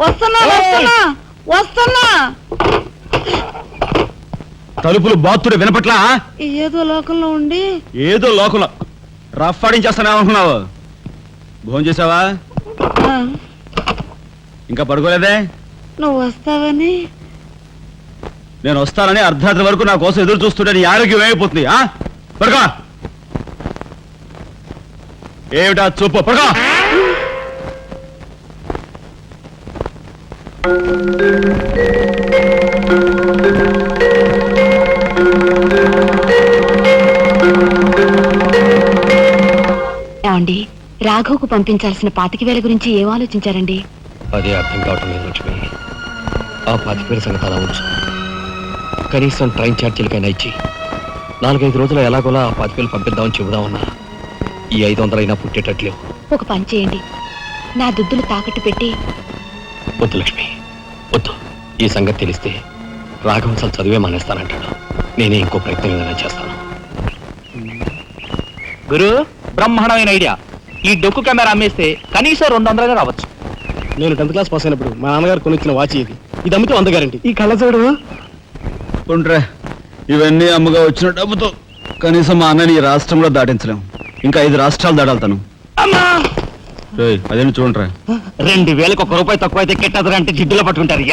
వస్తున్నా వస్తున్నా వస్తున్నా. తలుపులు బాత్తుడు వినపట్లా? ఏదో లోకంలో ఉండి ఏదో లోకంలో రఫ్ ఆడించేస్తానేమనుకున్నావు? భోజనం చేసావా? ఇంకా పడుకోలేదే? నువ్వు వస్తావని. నేను వస్తానని అర్ధరాత్రి వరకు నా కోసం ఎదురు చూస్తుంటే నీ ఆరోగ్యం ఏమైపోతుంది? పడుకో. ఏమిటా చూపు? పడుకో. ఏమండి, రాఘవ్కు పంపించాల్సిన 25,000 గురించి ఏం ఆలోచించారండి? అదే అర్థం కావటం లేదు లక్ష్మి. ఆ 25,000 సంగతి అలా ఉంచు. కనీసం ట్రైన్ ఛార్జీలకైనా ఇచ్చి 4-5 రోజులు ఎలాగోలా ఆ 25,000 పంపిద్దామని చెబుదామన్నా ఈ 500 అయినా పుట్టేటట్లేవు. ఒక పని చేయండి, నా దుద్దులు తాకట్టు పెట్టి. వద్దు లక్ష్మి, వద్దు. ఈ సంగతి తెలిస్తే రాఘవం అసలు చదివే మానేస్తానంటాడు. నేనే ఇంకో ప్రయత్నం ఏదైనా చేస్తాను. గురు, బ్రహ్మాండమైన ఐడియా. ఈ డొక్కు కెమెరా అమ్మేస్తే కనీసం 200 రావచ్చు. నేను 10th క్లాస్ పాస్ అయినప్పుడు మా నాన్నగారు కొనిచ్చిన వాచ్ ఇది అమ్మితే 100 గ్యారెంటీ. ఈ కళ్ళజోడు ఉంట్రా, ఇవన్నీ అమ్మగా వచ్చిన డబ్బుతో కనీసం మా అన్నని ఈ రాష్ట్రంలో దాటించలేం. ఇంకా 5 రాష్ట్రాలు దాడాలతాను. అదేమి చూడండిరా. 2,000 1 రూపాయి తక్కువ అయితే కెట్టదురా అంటే జిడ్డులో పట్టుకుంటారు.